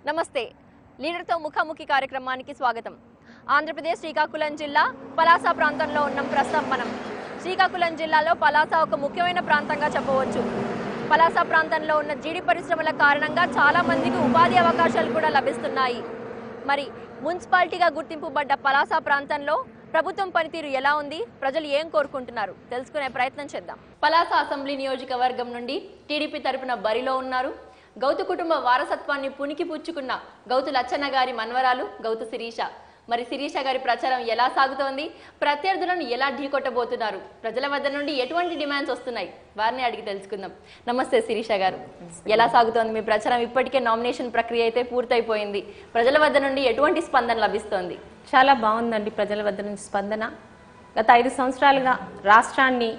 నమస్తే లీడర్తో ముఖాముఖి కార్యక్రమానికి స్వాగతం. ఆంధ్రప్రదేశ్ శ్రీకాకుళం జిల్లా పలాస ప్రాంతంలో ఉన్నాం. ప్రస్తుతం మనం శ్రీకాకుళం జిల్లాలో పలాస ఒక ముఖ్యమైన ప్రాంతంగా చెప్పవచ్చు. పలాస ప్రాంతంలో ఉన్న జీడి పరిశ్రమల కారణంగా చాలా మందికి ఉపాధి అవకాశాలు కూడా లభిస్తున్నాయి. మరి మున్సిపాలిటీగా గుర్తింపుబడ్డ పలాస ప్రాంతంలో ప్రభుత్వం పనితీరు ఎలా ఉంది, ప్రజలు ఏం కోరుకుంటున్నారు తెలుసుకునే ప్రయత్నం చేద్దాం. పలాస అసెంబ్లీ నియోజకవర్గం నుండి టీడీపీ తరపున బరిలో ఉన్నారు. గౌతు కుటుంబ వారసత్వాన్ని పునికి పుచ్చుకున్న గౌతు లచ్చన్న గారి మన్వరాలు గౌతు శిరీష. మరి శిరీష గారి ప్రచారం ఎలా సాగుతోంది, ప్రత్యర్థులను ఎలా ఢీకొట్టబోతున్నారు, ప్రజల వద్ద నుండి ఎటువంటి డిమాండ్స్ వస్తున్నాయి, వారిని అడిగి తెలుసుకుందాం. నమస్తే శిరీష గారు, ఎలా సాగుతోంది మీ ప్రచారం? ఇప్పటికే నామినేషన్ ప్రక్రియ అయితే పూర్తయిపోయింది. ప్రజల వద్ద నుండి ఎటువంటి స్పందన లభిస్తోంది? చాలా బాగుందండి ప్రజల వద్ద నుంచి స్పందన. గత 5 సంవత్సరాలుగా రాష్ట్రాన్ని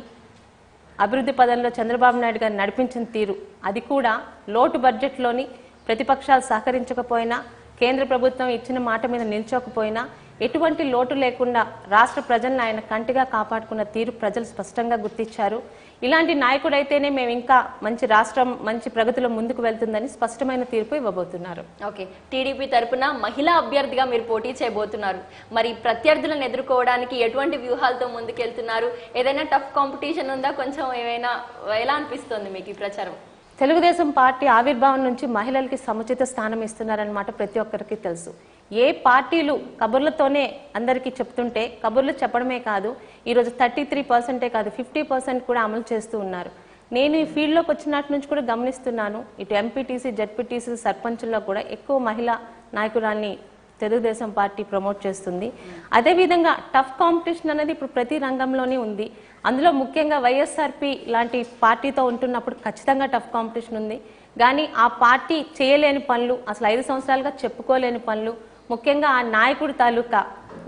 అభివృద్ధి పదంలో చంద్రబాబు నాయుడు గారు నడిపించిన తీరు, అది కూడా లోటు బడ్జెట్లోని ప్రతిపక్షాలు సహకరించకపోయినా, కేంద్ర ప్రభుత్వం ఇచ్చిన మాట మీద నిల్చోకపోయినా, ఎటువంటి లోటు లేకుండా రాష్ట్ర ప్రజలను ఆయన కంటిగా కాపాడుకున్న తీరు ప్రజలు స్పష్టంగా గుర్తించారు. ఇలాంటి నాయకుడైతేనే మేము ఇంకా మంచి రాష్ట్రం మంచి ప్రగతిలో ముందుకు వెళ్తుందని స్పష్టమైన తీర్పు ఇవ్వబోతున్నారు. ఓకే, టీడీపీ తరపున మహిళా అభ్యర్థిగా మీరు పోటీ చేయబోతున్నారు. మరి ప్రత్యర్థులను ఎదుర్కోవడానికి ఎటువంటి వ్యూహాలతో ముందుకెళ్తున్నారు? ఏదైనా టఫ్ కాంపిటీషన్ ఉందా? కొంచెం ఏమైనా ఎలా అనిపిస్తుంది మీకు ఈ ప్రచారం? తెలుగుదేశం పార్టీ ఆవిర్భావం నుంచి మహిళలకి సముచిత స్థానం ఇస్తున్నారన్నమాట ప్రతి ఒక్కరికి తెలుసు. ఏ పార్టీలు కబుర్లతోనే అందరికీ చెప్తుంటే, కబుర్లు చెప్పడమే కాదు, ఈరోజు 33% కాదు 50% కూడా అమలు చేస్తూ ఉన్నారు. నేను ఈ ఫీల్డ్లోకి వచ్చినట్టు నుంచి కూడా గమనిస్తున్నాను. ఇటు ఎంపీటీసీ, జడ్పీటీసీ, సర్పంచుల్లో కూడా ఎక్కువ మహిళా నాయకురాల్ని తెలుగుదేశం పార్టీ ప్రమోట్ చేస్తుంది. అదేవిధంగా టఫ్ కాంపిటీషన్ అనేది ఇప్పుడు ప్రతి రంగంలోనే ఉంది. అందులో ముఖ్యంగా వైఎస్ఆర్పీ లాంటి పార్టీతో ఉంటున్నప్పుడు ఖచ్చితంగా టఫ్ కాంపిటీషన్ ఉంది. కానీ ఆ పార్టీ చేయలేని పనులు, అసలు 5 సంవత్సరాలుగా చెప్పుకోలేని పనులు, ముఖ్యంగా ఆ నాయకుడి తాలూకా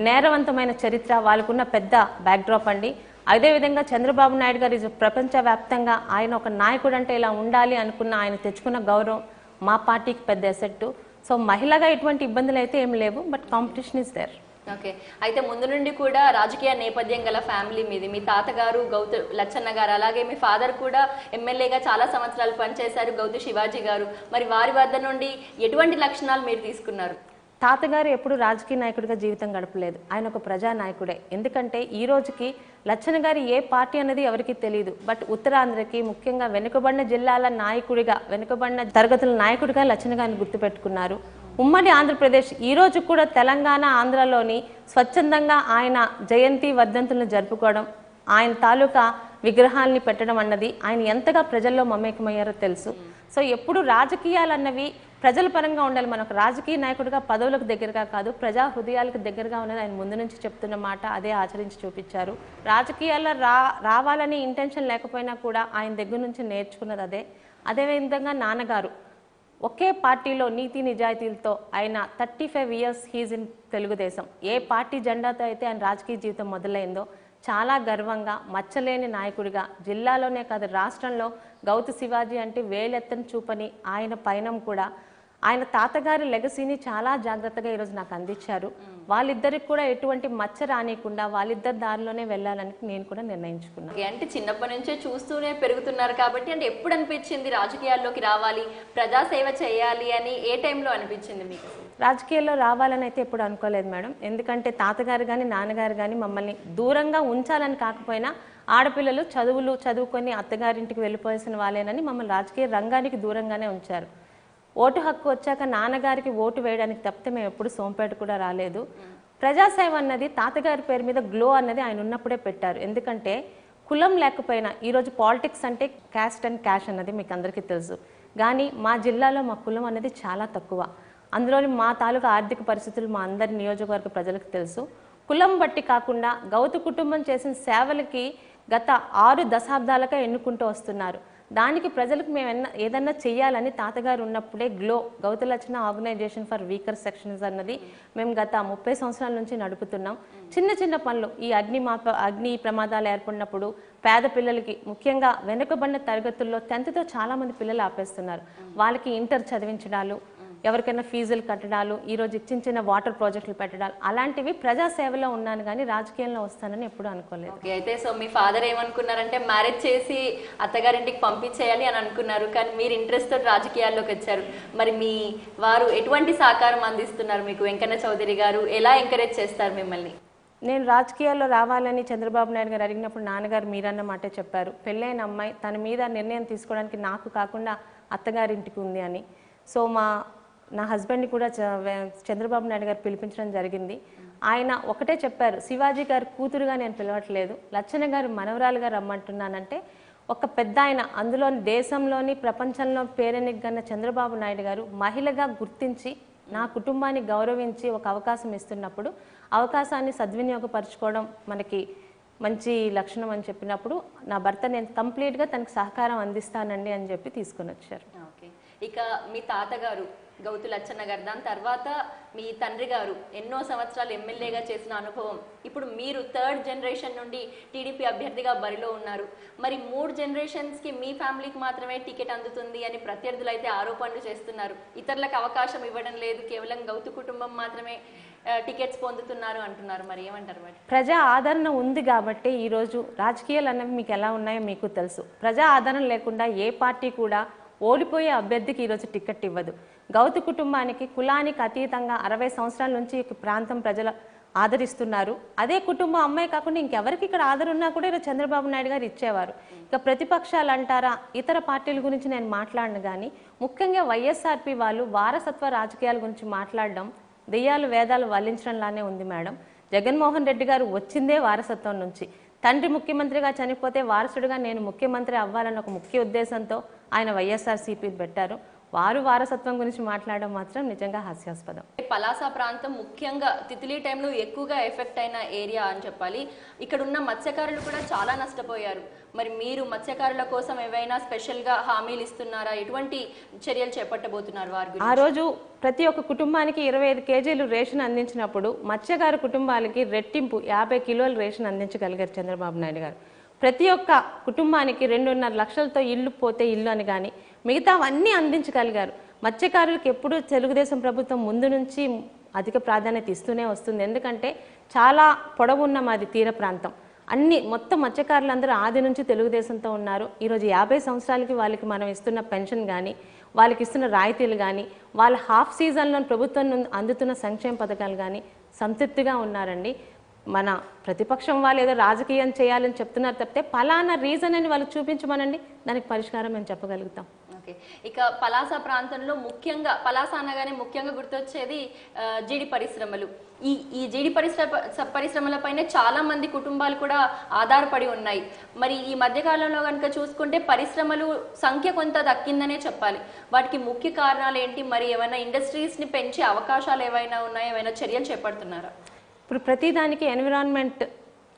నేరవంతమైన చరిత్ర, వాళ్ళకున్న పెద్ద బ్యాక్డ్రాప్ అండి. అదేవిధంగా చంద్రబాబు నాయుడు గారు ప్రపంచవ్యాప్తంగా ఆయన ఒక నాయకుడు అంటే ఇలా ఉండాలి అనుకున్న ఆయన తెచ్చుకున్న గౌరవం మా పార్టీకి పెద్ద ఎసెట్టు. సో మహిళగా ఎటువంటి ఇబ్బందులు అయితే ఏం లేవు, but competition is there. Okay, అయితే ముందు నుండి కూడా రాజకీయ నేపథ్యం గల ఫ్యామిలీ మీది. మీ తాతగారు గౌతు లచ్చన్న గారు, అలాగే మీ ఫాదర్ కూడా ఎమ్మెల్యేగా చాలా సంవత్సరాలు పనిచేశారు గౌతు శివాజీ గారు. మరి వారి వద్ద నుండి ఎటువంటి లక్షణాలు మీరు తీసుకున్నారు? తాతగారు ఎప్పుడు రాజకీయ నాయకుడిగా జీవితం గడపలేదు. ఆయన ఒక ప్రజానాయకుడే. ఎందుకంటే ఈ రోజుకి లచ్చన్న గారి ఏ పార్టీ అనేది ఎవరికి తెలియదు. బట్ ఉత్తరాంధ్రకి, ముఖ్యంగా వెనుకబడిన జిల్లాల నాయకుడిగా, వెనుకబడిన తరగతుల నాయకుడిగా లచ్చన్న గారిని గుర్తుపెట్టుకున్నారు. ఉమ్మడి ఆంధ్రప్రదేశ్ ఈ రోజు కూడా తెలంగాణ, ఆంధ్రలోని స్వచ్ఛందంగా ఆయన జయంతి వర్ధంతులను జరుపుకోవడం, ఆయన తాలూకా విగ్రహాలని పెట్టడం అన్నది ఆయన ఎంతగా ప్రజల్లో మమేకమయ్యారో తెలుసు. సో ఎప్పుడు రాజకీయాలు అన్నవి ప్రజల పరంగా ఉండాలి. మనకు రాజకీయ నాయకుడిగా పదవులకు దగ్గరగా కాదు, ప్రజా హృదయాలకు దగ్గరగా ఉన్నది ఆయన ముందు నుంచి చెప్తున్న మాట, అదే ఆచరించి చూపించారు. రాజకీయాల్లో రావాలని ఇంటెన్షన్ లేకపోయినా కూడా ఆయన దగ్గర నుంచి నేర్చుకున్నది అదే. అదేవిధంగా నాన్నగారు ఒకే పార్టీలో నీతి నిజాయితీలతో ఆయన 35 years హీజ్ ఇన్ తెలుగుదేశం. ఏ పార్టీ జెండాతో అయితే ఆయన రాజకీయ జీవితం మొదలైందో చాలా గర్వంగా, మచ్చలేని నాయకుడిగా జిల్లాలోనే కాదు రాష్ట్రంలో గౌతు శివాజీ అంటే వేలెత్తని చూపని ఆయన పయనం కూడా ఆయన తాతగారి లెగసీని చాలా జాగ్రత్తగా ఈరోజు నాకు అందించారు. వాళ్ళిద్దరికి కూడా ఎటువంటి మచ్చ రానియకుండా వాళ్ళిద్దరి దారిలోనే వెళ్ళాలని నేను కూడా నిర్ణయించుకున్నాను. అంటే చిన్నప్పటి నుంచే చూస్తూనే పెరుగుతున్నారు కాబట్టి, అంటే ఎప్పుడు అనిపించింది రాజకీయాల్లోకి రావాలి, ప్రజాసేవ చేయాలి అని ఏ టైంలో అనిపించింది మీకు? రాజకీయాల్లో రావాలని అయితే ఎప్పుడు అనుకోలేదు మేడం. ఎందుకంటే తాతగారు కానీ నాన్నగారు కానీ మమ్మల్ని దూరంగా ఉంచాలని కాకపోయినా, ఆడపిల్లలు చదువుకొని అత్తగారింటికి వెళ్ళిపోయాల్సిన వాళ్ళేనని మమ్మల్ని రాజకీయ రంగానికి దూరంగానే ఉంచారు. ఓటు హక్కు వచ్చాక నాన్నగారికి ఓటు వేయడానికి తప్పితే మేము ఎప్పుడు సోంపేట కూడా రాలేదు. ప్రజాసేవ అన్నది తాతగారి పేరు మీద గ్లో అన్నది ఆయన ఉన్నప్పుడే పెట్టారు. ఎందుకంటే కులం లేకపోయినా ఈరోజు పాలిటిక్స్ అంటే క్యాస్ట్ అండ్ క్యాష్ అన్నది మీకు అందరికీ తెలుసు. కానీ మా జిల్లాలో మా కులం అనేది చాలా తక్కువ. అందులోని మా తాలూకా ఆర్థిక పరిస్థితులు మా అందరి నియోజకవర్గ ప్రజలకు తెలుసు. కులం బట్టి కాకుండా గౌతు కుటుంబం చేసిన సేవలకి గత 6 దశాబ్దాలుగా ఎన్నుకుంటూ వస్తున్నారు. దానికి ప్రజలకు మేము ఏదన్నా చెయ్యాలని తాతగారు ఉన్నప్పుడే Gouthu Latchanna organization for weaker sections అన్నది మేము గత 30 సంవత్సరాల నుంచి నడుపుతున్నాం. చిన్న చిన్న పనులు, ఈ అగ్ని ప్రమాదాలు ఏర్పడినప్పుడు పేద పిల్లలకి, ముఖ్యంగా వెనుకబడిన తరగతుల్లో 10th తో చాలా మంది పిల్లలు ఆపేస్తున్నారు. వాళ్ళకి ఇంటర్ చదివించడాలు, ఎవరికైనా ఫీజులు కట్టడాలు, ఈరోజు చిన్న చిన్న వాటర్ ప్రాజెక్టులు పెట్టడాలు, అలాంటివి ప్రజాసేవలో ఉన్నాను కానీ రాజకీయంలో వస్తానని ఎప్పుడూ అనుకోలేదు. ఓకే, అయితే సో మీ ఫాదర్ ఏమనుకున్నారంటే మ్యారేజ్ చేసి అత్తగారింటికి పంపించేయాలి అని అనుకున్నారు, కానీ మీరు ఇంట్రెస్ట్ తోటి రాజకీయాల్లోకి వచ్చారు. మరి మీ వారు ఎటువంటి సహకారం అందిస్తున్నారు మీకు? వెంకన్న చౌదరి గారు ఎలా ఎంకరేజ్ చేస్తారు మిమ్మల్ని? నేను రాజకీయాల్లో రావాలని చంద్రబాబు నాయుడు గారు అడిగినప్పుడు నాన్నగారు మీరన్న మాటే చెప్పారు. పెళ్ళైన అమ్మాయి తన మీద నిర్ణయం తీసుకోవడానికి నాకు కాకుండా అత్తగారింటికి ఉంది అని. సో నా హస్బెండ్ని కూడా చంద్రబాబు నాయుడు గారు పిలిపించడం జరిగింది. ఆయన ఒకటే చెప్పారు, శివాజీ గారు కూతురుగా నేను పిలవట్లేదు, లచ్చన్న గారు మనవరాలుగా రమ్మంటున్నానంటే ఒక పెద్ద ఆయన, అందులోని దేశంలోని ప్రపంచంలో పేరెనిగ్గన్న చంద్రబాబు నాయుడు గారు మహిళగా గుర్తించి నా కుటుంబాన్ని గౌరవించి ఒక అవకాశం ఇస్తున్నప్పుడు అవకాశాన్ని సద్వినియోగపరచుకోవడం మనకి మంచి లక్షణం అని చెప్పినప్పుడు నా భర్త నేను కంప్లీట్గా తనకు సహకారం అందిస్తానండి అని చెప్పి తీసుకొని వచ్చారు. ఓకే, ఇక మీ తాతగారు గౌతు లచ్చన్న గారు, దాని తర్వాత మీ తండ్రి గారు ఎన్నో సంవత్సరాలు ఎమ్మెల్యేగా చేసిన అనుభవం, ఇప్పుడు మీరు థర్డ్ జనరేషన్ నుండి టీడీపీ అభ్యర్థిగా బరిలో ఉన్నారు. మరి 3 జనరేషన్స్కి మీ ఫ్యామిలీకి మాత్రమే టికెట్ అందుతుంది అని ప్రత్యర్థులు అయితే ఆరోపణలు చేస్తున్నారు. ఇతరులకు అవకాశం ఇవ్వడం లేదు, కేవలం గౌతు కుటుంబం మాత్రమే టికెట్స్ పొందుతున్నారు అంటున్నారు. మరి ఏమంటారు? మరి ప్రజా ఆదరణ ఉంది కాబట్టి ఈరోజు రాజకీయాలు అనేవి మీకు ఎలా ఉన్నాయో మీకు తెలుసు. ప్రజా ఆదరణ లేకుండా ఏ పార్టీ కూడా ఓడిపోయే అభ్యర్థికి ఈరోజు టికెట్ ఇవ్వదు. గౌతు కుటుంబానికి కులానికి అతీతంగా 60 సంవత్సరాల నుంచి ఈ ప్రాంతం ప్రజలు ఆదరిస్తున్నారు. అదే కుటుంబం అమ్మాయి కాకుండా ఇంకెవరికి ఇక్కడ ఆదరున్నా కూడా ఈరోజు చంద్రబాబు నాయుడు గారు ఇచ్చేవారు. ఇక ప్రతిపక్షాలు అంటారా, ఇతర పార్టీల గురించి నేను మాట్లాడను, కానీ ముఖ్యంగా వైఎస్ఆర్పీ వాళ్ళు వారసత్వ రాజకీయాల గురించి మాట్లాడడం దెయ్యాలు వేదాలు వల్లించడంలానే ఉంది మేడం. జగన్మోహన్ రెడ్డి గారు వచ్చిందే వారసత్వం నుంచి. తండ్రి ముఖ్యమంత్రిగా చనిపోతే వారసుడిగా నేను ముఖ్యమంత్రి అవ్వాలన్న ఒక ముఖ్య ఉద్దేశంతో ఆయన వైఎస్ఆర్సీపీ పెట్టారు. వారు వారసత్వం గురించి మాట్లాడడం మాత్రం నిజంగా హాస్యాస్పదం. పలాస ప్రాంతం ముఖ్యంగా తితిలీ టైంలో ఎక్కువగా ఎఫెక్ట్ అయిన ఏరియా అని చెప్పాలి. ఇక్కడ ఉన్న మత్స్యకారులు కూడా చాలా నష్టపోయారు. మరి మీరు మత్స్యకారుల కోసం ఏవైనా స్పెషల్గా హామీలు ఇస్తున్నారా? ఎటువంటి చర్యలు చేపట్టబోతున్నారు వారి గురించి? ఆ రోజు ప్రతి ఒక్క కుటుంబానికి 25 కేజీలు రేషన్ అందించినప్పుడు మత్స్యకారు కుటుంబాలకి రెట్టింపు 50 కిలోల రేషన్ అందించగలిగారు చంద్రబాబు నాయుడు గారు. ప్రతి ఒక్క కుటుంబానికి 2.5 లక్షలతో ఇల్లు పోతే ఇల్లు అని కానీ మిగతావన్నీ అందించగలిగారు. మత్స్యకారులకు ఎప్పుడూ తెలుగుదేశం ప్రభుత్వం ముందు నుంచి అధిక ప్రాధాన్యత ఇస్తూనే వస్తుంది. ఎందుకంటే చాలా పొడవున్న మాది తీర ప్రాంతం. మొత్తం మత్స్యకారులందరూ ఆది నుంచి తెలుగుదేశంతో ఉన్నారు. ఈరోజు 50 సంవత్సరాలకి వాళ్ళకి మనం ఇస్తున్న పెన్షన్ కానీ, వాళ్ళకి ఇస్తున్న రాయితీలు కానీ, వాళ్ళ హాఫ్ సీజన్లో ప్రభుత్వం అందుతున్న సంక్షేమ పథకాలు కానీ సంతృప్తిగా ఉన్నారండి. మన ప్రతిపక్షం వాళ్ళు ఏదో రాజకీయం చేయాలని చెప్తున్నారు తప్పితే పలానా రీజన్ అని వాళ్ళు చూపించమనండి, దానికి పరిష్కారం మేము చెప్పగలుగుతాం. ఓకే, ఇక పలాస ప్రాంతంలో ముఖ్యంగా పలాస అనగానే ముఖ్యంగా గుర్తొచ్చేది జీడి పరిశ్రమలు. ఈ జీడి పరిశ్రమలపైనే చాలా మంది కుటుంబాలు కూడా ఆధారపడి ఉన్నాయి. మరి ఈ మధ్యకాలంలో కనుక చూసుకుంటే పరిశ్రమలు సంఖ్య కొంత దక్కిందనే చెప్పాలి. వాటికి ముఖ్య కారణాలు ఏంటి? మరి ఏమైనా ఇండస్ట్రీస్ని పెంచే అవకాశాలు ఏవైనా ఉన్నాయా? ఏమైనా చర్యలు చేపడుతున్నారా? ఇప్పుడు ప్రతిదానికి ఎన్విరాన్మెంట్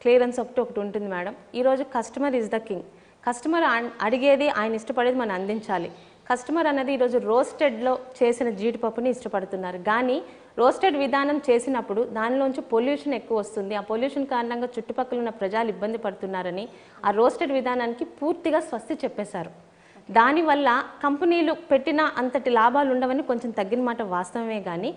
క్లియరెన్స్ ఒకటి ఉంటుంది మేడం. ఈరోజు customer is the king. Customer అడిగేది, ఆయన ఇష్టపడేది మనం అందించాలి. కస్టమర్ అనేది ఈరోజు రోస్టెడ్లో చేసిన జీడిపప్పుని ఇష్టపడుతున్నారు, కానీ రోస్టెడ్ విధానం చేసినప్పుడు దానిలోంచి పొల్యూషన్ ఎక్కువ వస్తుంది. ఆ పొల్యూషన్ కారణంగా చుట్టుపక్కల ఉన్న ప్రజలు ఇబ్బంది పడుతున్నారని ఆ రోస్టెడ్ విధానానికి పూర్తిగా స్వస్తి చెప్పేశారు. దానివల్ల కంపెనీలు పెట్టిన అంతటి లాభాలు ఉండవని కొంచెం తగ్గిన మాట వాస్తవమే, కానీ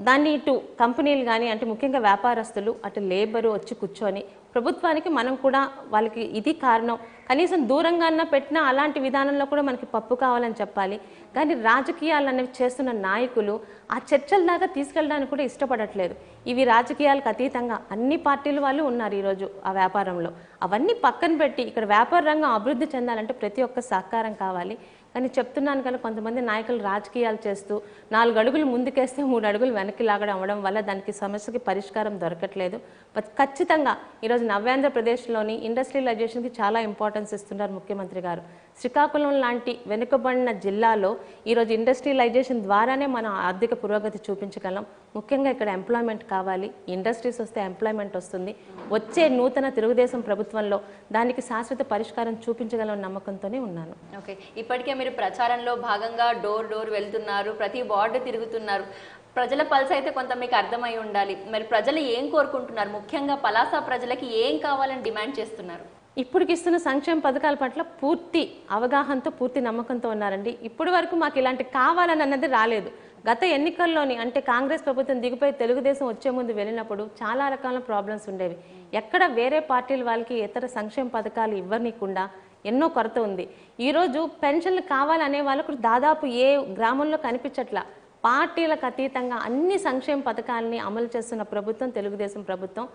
దాన్ని ఇటు కంపెనీలు కానీ అంటే ముఖ్యంగా వ్యాపారస్తులు అటు లేబరు వచ్చి కూర్చొని ప్రభుత్వానికి మనం కూడా వాళ్ళకి ఇది కారణం, కనీసం దూరంగా పెట్టినా అలాంటి విధానంలో కూడా మనకి పప్పు కావాలని చెప్పాలి. కానీ రాజకీయాలు అనేవి చేస్తున్న నాయకులు ఆ చర్చల దాకా తీసుకెళ్ళడానికి కూడా ఇష్టపడట్లేదు. ఇవి రాజకీయాలకు అతీతంగా అన్ని పార్టీల వాళ్ళు ఉన్నారు ఈరోజు ఆ వ్యాపారంలో. అవన్నీ పక్కన పెట్టి ఇక్కడ వ్యాపార రంగం అభివృద్ధి చెందాలంటే ప్రతి ఒక్క సహకారం కావాలి. కానీ చెప్తున్నాను కదా, కొంతమంది నాయకులు రాజకీయాలు చేస్తూ 4 అడుగులు ముందుకేస్తే 3 అడుగులు వెనక్కి లాగడం అవ్వడం వల్ల దానికి సమస్యకి పరిష్కారం దొరకట్లేదు. బట్ ఖచ్చితంగా ఈరోజు నవ్యాంధ్రప్రదేశ్లోని ఇండస్ట్రియలైజేషన్కి చాలా ఇంపార్టెన్స్ ఇస్తున్నారు ముఖ్యమంత్రి గారు. శ్రీకాకుళం లాంటి వెనుకబడిన జిల్లాలో ఈరోజు ఇండస్ట్రియలైజేషన్ ద్వారానే మనం ఆర్థిక పురోగతి చూపించగలం. ముఖ్యంగా ఇక్కడ ఎంప్లాయ్మెంట్ కావాలి. ఇండస్ట్రీస్ వస్తే ఎంప్లాయ్మెంట్ వస్తుంది. వచ్చే నూతన తెలుగుదేశం ప్రభుత్వంలో దానికి శాశ్వత పరిష్కారం చూపించగలం నమ్మకంతోనే ఉన్నాను. ఓకే, ఇప్పటికే మీరు ప్రచారంలో భాగంగా డోర్ డోర్ వెళ్తున్నారు, ప్రతి వార్డు తిరుగుతున్నారు. ప్రజల పల్స్ అయితే కొంత మీకు అర్థమై ఉండాలి. మరి ప్రజలు ఏం కోరుకుంటున్నారు? ముఖ్యంగా పలాస ప్రజలకి ఏం కావాలని డిమాండ్ చేస్తున్నారు? ఇప్పటికి ఇస్తున్న సంక్షేమ పథకాల పట్ల పూర్తి అవగాహనతో పూర్తి నమ్మకంతో ఉన్నారండి. ఇప్పటి వరకు మాకు ఇలాంటి కావాలని అన్నది రాలేదు. గత ఎన్నికల్లోని అంటే కాంగ్రెస్ ప్రభుత్వం దిగిపోయి తెలుగుదేశం వచ్చే ముందు వెళ్ళినప్పుడు చాలా రకాల ప్రాబ్లమ్స్ ఉండేవి. ఎక్కడ వేరే పార్టీల వాళ్ళకి ఇతర సంక్షేమ పథకాలు ఇవ్వనీయకుండా ఎన్నో కొరత ఉంది. ఈరోజు పెన్షన్లు కావాలనే వాళ్ళకు దాదాపు ఏ గ్రామంలో కనిపించట్లా. పార్టీలకు అతీతంగా అన్ని సంక్షేమ పథకాలని అమలు చేస్తున్న ప్రభుత్వం తెలుగుదేశం ప్రభుత్వం.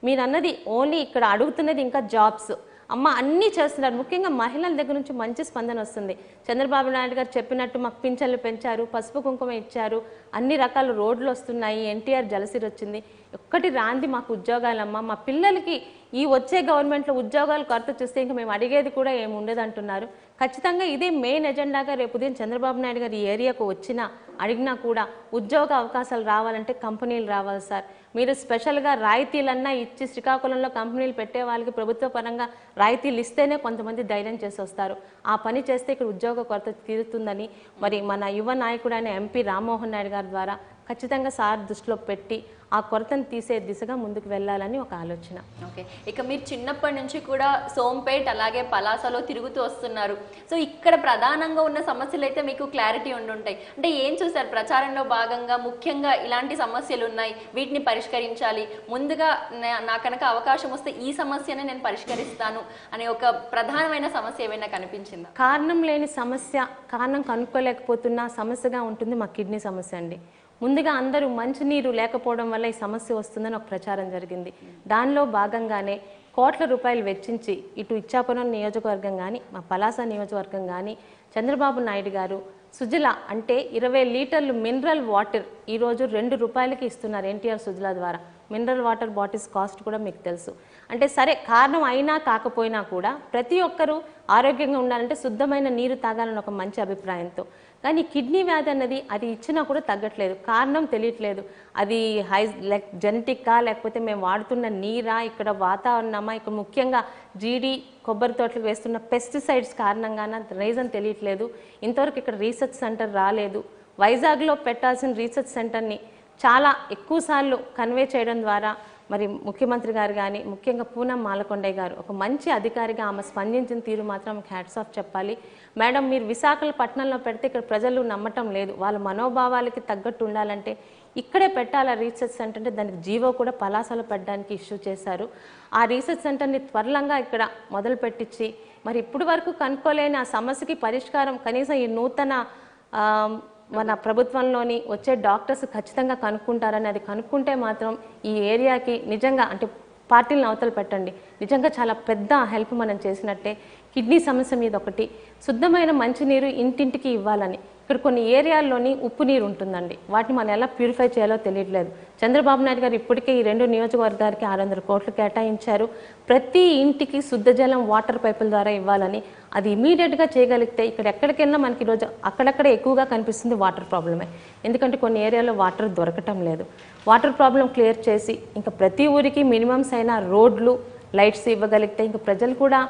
మీరు అన్నది ఓన్లీ ఇక్కడ అడుగుతున్నది ఇంకా జాబ్స్. అమ్మ అన్నీ చేస్తున్నారు. ముఖ్యంగా మహిళల దగ్గర నుంచి మంచి స్పందన వస్తుంది. చంద్రబాబు నాయుడు గారు చెప్పినట్టు మాకు పింఛన్లు పెంచారు, పసుపు కుంకుమ ఇచ్చారు, అన్ని రకాల రోడ్లు వస్తున్నాయి, ఎన్టీఆర్ జలసిరి వచ్చింది. ఒక్కటి రాంది మాకు ఉద్యోగాలమ్మ, మా పిల్లలకి ఈ వచ్చే గవర్నమెంట్లో ఉద్యోగాలు కొరత చూస్తే ఇంకా మేము అడిగేది కూడా ఏమి ఉండదు అంటున్నారు. ఖచ్చితంగా ఇదే మెయిన్ ఎజెండాగా రేపు ఉదయం చంద్రబాబు నాయుడు గారు ఈ ఏరియాకు వచ్చినా అడిగినా కూడా ఉద్యోగ అవకాశాలు రావాలంటే కంపెనీలు రావాలి సార్. మీరు స్పెషల్గా రాయితీలన్నా ఇచ్చి శ్రీకాకుళంలో కంపెనీలు పెట్టే వాళ్ళకి ప్రభుత్వ పరంగా రాయితీలు ఇస్తేనే కొంతమంది ధైర్యం చేసి వస్తారు. ఆ పని చేస్తే ఇక్కడ ఉద్యోగ కొరత తీరుతుందని మరి మన యువ నాయకుడైన ఎంపీ రామ్మోహన్ నాయుడు గారి ద్వారా ఖచ్చితంగా సార్ దృష్టిలో పెట్టి ఆ కొరతను తీసే దిశగా ముందుకు వెళ్ళాలని ఒక ఆలోచన. ఓకే, ఇక మీరు చిన్నప్పటి నుంచి కూడా సోంపేట్ అలాగే పలాసలో తిరుగుతూ వస్తున్నారు. సో ఇక్కడ ప్రధానంగా ఉన్న సమస్యలు అయితే మీకు క్లారిటీ ఉండుంటాయి. అంటే ఏం చూసారు ప్రచారంలో భాగంగా? ముఖ్యంగా ఇలాంటి సమస్యలు ఉన్నాయి, వీటిని పరిష్కరించాలి, ముందుగా నా కనుక అవకాశం వస్తే ఈ సమస్యనే నేను పరిష్కరిస్తాను అనే ఒక ప్రధానమైన సమస్య ఏమైనా కనిపించిందా? కారణం లేని సమస్య, కారణం కనుక్కోలేకపోతున్న సమస్యగా ఉంటుంది మా కిడ్నీ సమస్య అండి. ముందుగా అందరూ మంచినీరు లేకపోవడం వల్ల ఈ సమస్య వస్తుందని ఒక ప్రచారం జరిగింది. దానిలో భాగంగానే కోట్ల రూపాయలు వెచ్చించి ఇటు ఇచ్చాపురం నియోజకవర్గం కానీ మా పలాస నియోజకవర్గం కానీ చంద్రబాబు నాయుడు గారు సుజల అంటే 20 లీటర్లు మినరల్ వాటర్ ఈరోజు 2 రూపాయలకి ఇస్తున్నారు ఎన్టీఆర్ సుజల ద్వారా. మినరల్ వాటర్ బాటిల్స్ కాస్ట్ కూడా మీకు తెలుసు. అంటే సరే కారణం అయినా కాకపోయినా కూడా ప్రతి ఒక్కరూ ఆరోగ్యంగా ఉండాలంటే శుద్ధమైన నీరు తాగాలని ఒక మంచి అభిప్రాయంతో. కానీ కిడ్నీ వ్యాధి అన్నది అది ఇచ్చినా కూడా తగ్గట్లేదు. కారణం తెలియట్లేదు. అది జెనెటిక్కా లేకపోతే మేము వాడుతున్న నీరా, ఇక్కడ వాతావరణమా, ఇక్కడ ముఖ్యంగా జీడి కొబ్బరి తోటలకు వేస్తున్న పెస్టిసైడ్స్ కారణంగానే రీజన్ తెలియట్లేదు. ఇంతవరకు ఇక్కడ రీసెర్చ్ సెంటర్ రాలేదు. వైజాగ్లో పెట్టాల్సిన రీసెర్చ్ సెంటర్ని చాలా ఎక్కువ సార్లు కన్వే చేయడం ద్వారా మరి ముఖ్యమంత్రి గారు కానీ ముఖ్యంగా పూనం మాలకొండయ్య గారు ఒక మంచి అధికారిగా ఆమె స్పందించిన తీరు మాత్రం హ్యాట్స్ ఆఫ్ చెప్పాలి. మేడం మీరు విశాఖపట్నంలో పెడితే ఇక్కడ ప్రజలు నమ్మటం లేదు, వాళ్ళ మనోభావాలకి తగ్గట్టు ఉండాలంటే ఇక్కడే పెట్టాలి రీసెర్చ్ సెంటర్ అంటే దానికి జీవో కూడా పలాసలో పెట్టడానికి ఇష్యూ చేశారు. ఆ రీసెర్చ్ సెంటర్ని త్వరలంగా ఇక్కడ మొదలు పెట్టించి మరి ఇప్పటి వరకు కనుక్కోలేని ఆ సమస్యకి పరిష్కారం కనీసం ఈ నూతన మన ప్రభుత్వంలోని వచ్చే డాక్టర్స్ ఖచ్చితంగా కనుక్కుంటారని, అది కనుక్కుంటే మాత్రం ఈ ఏరియాకి నిజంగా అంటే పార్టీలను అవతల పెట్టండి, నిజంగా చాలా పెద్ద హెల్ప్ మనం చేసినట్టే. కిడ్నీ సమస్య మీద ఒకటి, శుద్ధమైన మంచినీరు ఇంటింటికి ఇవ్వాలని. ఇక్కడ కొన్ని ఏరియాల్లోని ఉప్పు నీరు ఉంటుందండి, వాటిని మనం ఎలా ప్యూరిఫై చేయాలో తెలియట్లేదు. చంద్రబాబు నాయుడు గారు ఇప్పటికే ఈ 2 నియోజకవర్గాలకి 600 కోట్లు కేటాయించారు. ప్రతి ఇంటికి శుద్ధ జలం వాటర్ పైపుల ద్వారా ఇవ్వాలని. అది ఇమీడియట్గా చేయగలిగితే ఇక్కడ ఎక్కడికైనా మనకి ఈరోజు అక్కడక్కడే ఎక్కువగా కనిపిస్తుంది వాటర్ ప్రాబ్లమే. ఎందుకంటే కొన్ని ఏరియాలో వాటర్ దొరకటం లేదు. వాటర్ ప్రాబ్లం క్లియర్ చేసి ఇంకా ప్రతి ఊరికి మినిమమ్స్ అయినా రోడ్లు లైట్స్ ఇవ్వగలిగితే ఇంకా ప్రజలు కూడా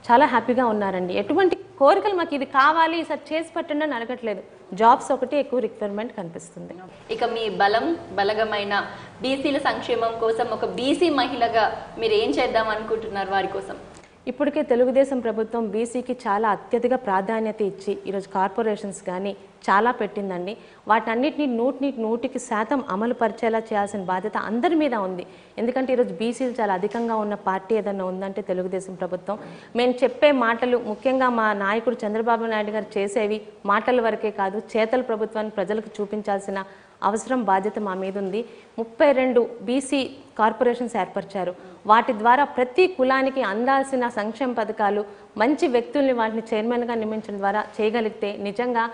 చాలా హ్యాపీగా ఉన్నారండి. ఎటువంటి కోరికలు మాకు ఇది కావాలి సార్ చేసి పెట్టండి అని అడగట్లేదు. జాబ్స్ ఒకటి ఎక్కువ రిక్వైర్మెంట్ కనిపిస్తుంది. ఇక మీ బలగమైన బీసీల సంక్షేమం కోసం ఒక బీసీ మహిళగా మీరు ఏం చేద్దాం అనుకుంటున్నారు వారి కోసం? ఇప్పటికే తెలుగుదేశం ప్రభుత్వం బీసీకి చాలా అత్యధిక ప్రాధాన్యత ఇచ్చి ఈరోజు కార్పొరేషన్స్ కానీ చాలా పెట్టిందండి. వాటన్నిటిని 100% అమలు పరిచేలా చేయాల్సిన బాధ్యత అందరి మీద ఉంది. ఎందుకంటే ఈరోజు బీసీలు చాలా అధికంగా ఉన్న పార్టీ ఏదన్నా ఉందంటే తెలుగుదేశం ప్రభుత్వం. మేము చెప్పే మాటలు ముఖ్యంగా మా నాయకుడు చంద్రబాబు నాయుడు గారు చేసేవి మాటల వరకే కాదు, చేతల ప్రభుత్వాన్ని ప్రజలకు చూపించాల్సిన అవసరం బాధ్యత మా మీద ఉంది. 32 బీసీ కార్పొరేషన్స్ ఏర్పరిచారు. వాటి ద్వారా ప్రతి కులానికి అందాల్సిన సంక్షేమ పథకాలు మంచి వ్యక్తుల్ని వాటిని చైర్మన్గా నియమించడం ద్వారా చేయగలిగితే నిజంగా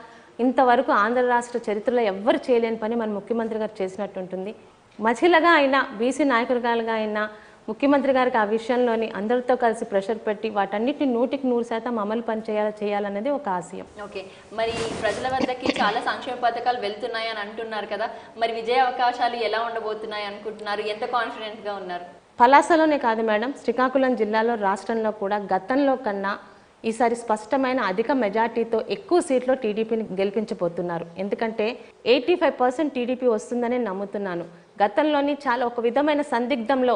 ఇంతవరకు ఆంధ్ర రాష్ట్ర చరిత్రలో ఎవ్వరు చేయలేని పని మన ముఖ్యమంత్రి గారు చేసినట్టు ఉంటుంది. మహిళగా అయినా బీసీ నాయకులుగా అయినా ముఖ్యమంత్రి గారికి ఆ విషయంలోని అందరితో కలిసి ప్రెషర్ పెట్టి వాటన్నిటిని 100% అమలు చేయాలనేది ఒక ఆశయం. ఓకే, మరి ప్రజల వద్దకి చాలా సంక్షేమ పథకాలు వెళ్తున్నాయని అంటున్నారు కదా, మరి విజయ అవకాశాలు ఎలా ఉండబోతున్నాయి అనుకుంటున్నారు? ఎంత కాన్ఫిడెంట్గా ఉన్నారు? పలాసలోనే కాదు మేడం, శ్రీకాకుళం జిల్లాలో రాష్ట్రంలో కూడా గతంలో కన్నా ఈసారి స్పష్టమైన అధిక మెజార్టీతో ఎక్కువ సీట్లో టీడీపీని గెలిపించబోతున్నారు. ఎందుకంటే 85% టీడీపీ వస్తుందని నమ్ముతున్నాను. గతంలోని చాలా ఒక విధమైన సందిగ్ధంలో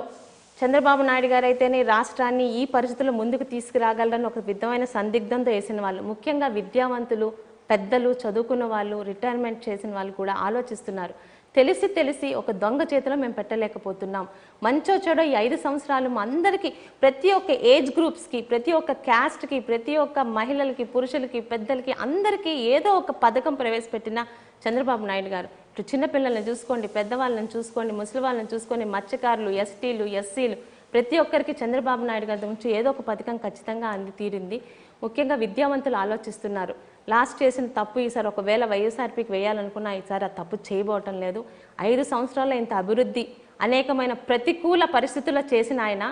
చంద్రబాబు నాయుడు గారు అయితేనే రాష్ట్రాన్ని ఈ పరిస్థితుల్లో ముందుకు తీసుకురాగలరని ఒక విధమైన సందిగ్ధంతో వేసిన వాళ్ళు, ముఖ్యంగా విద్యావంతులు పెద్దలు, చదువుకున్న వాళ్ళు, రిటైర్మెంట్ చేసిన వాళ్ళు కూడా ఆలోచిస్తున్నారు. తెలిసి ఒక దొంగ చేతిలో మేము పెట్టలేకపోతున్నాం. మంచో చెడో ఈ 5 సంవత్సరాలు మా అందరికీ, ప్రతి ఒక్క ఏజ్ గ్రూప్స్కి, ప్రతి ఒక్క క్యాస్ట్కి, ప్రతి ఒక్క మహిళలకి, పురుషులకి, పెద్దలకి అందరికీ ఏదో ఒక పథకం ప్రవేశపెట్టిన చంద్రబాబు నాయుడు గారు. ఇటు చిన్నపిల్లల్ని చూసుకోండి, పెద్దవాళ్ళని చూసుకోండి, ముసలి వాళ్ళని చూసుకోండి, మత్స్యకారులు, ఎస్టీలు, ఎస్సీలు, ప్రతి ఒక్కరికి చంద్రబాబు నాయుడు గారి నుంచి ఏదో ఒక పథకం ఖచ్చితంగా అంది తీరింది. ముఖ్యంగా విద్యావంతులు ఆలోచిస్తున్నారు. లాస్ట్ చేసిన తప్పు ఈసారి ఒకవేళ వైఎస్ఆర్పీకి వేయాలనుకున్నా ఈసారి ఆ తప్పు చేయబోవటం లేదు. 5 సంవత్సరాల్లో ఇంత అభివృద్ధి, అనేకమైన ప్రతికూల పరిస్థితుల్లో చేసిన ఆయన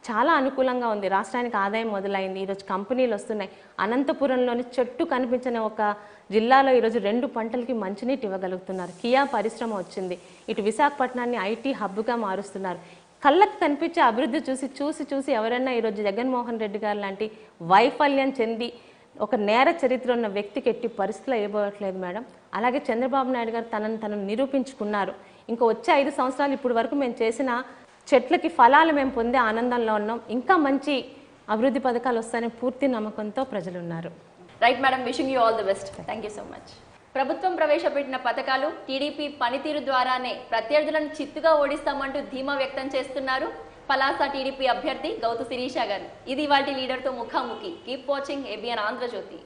చాలా అనుకూలంగా ఉంది. రాష్ట్రానికి ఆదాయం మొదలైంది. ఈరోజు కంపెనీలు వస్తున్నాయి. అనంతపురంలోని చెట్టు కనిపించిన ఒక జిల్లాలో ఈరోజు 2 పంటలకి మంచినీటి ఇవ్వగలుగుతున్నారు. కియా పరిశ్రమ వచ్చింది. ఇటు విశాఖపట్నాన్ని ఐటీ హబ్గా మారుస్తున్నారు. కళ్ళకు కనిపించే అభివృద్ధి చూసి ఎవరైనా ఈరోజు జగన్మోహన్ రెడ్డి గారు లాంటి వైఫల్యం చెంది ఒక నేర చరిత్ర ఉన్న వ్యక్తికి ఎట్టి పరిస్థితులు ఇవ్వట్లేదు మేడం. అలాగే చంద్రబాబు నాయుడు గారు తనను నిరూపించుకున్నారు. ఇంకా వచ్చే 5 సంవత్సరాలు ఇప్పుడు వరకు మేము చేసిన చెట్లకి ఫలాలు మేము పొందే ఆనందంలో ఉన్నాం. ఇంకా మంచి అభివృద్ధి పథకాలు వస్తాయని పూర్తి నమ్మకంతో ప్రజలు ఉన్నారు. Right madam, wishing you all the best. Thank you so much. ప్రభుత్వం ప్రవేశపెట్టిన పథకాలు, టీడీపీ పనితీరు ద్వారానే ప్రత్యర్థులను చిత్తుగా ఓడిస్తామంటూ ధీమా వ్యక్తం చేస్తున్నారు పలాస టీడీపీ అభ్యర్థి గౌతు శిరీష గారు. ఇది ఇవాల్టి లీడర్తో ముఖాముఖి. Keep watching ABN Andhra Jyothi.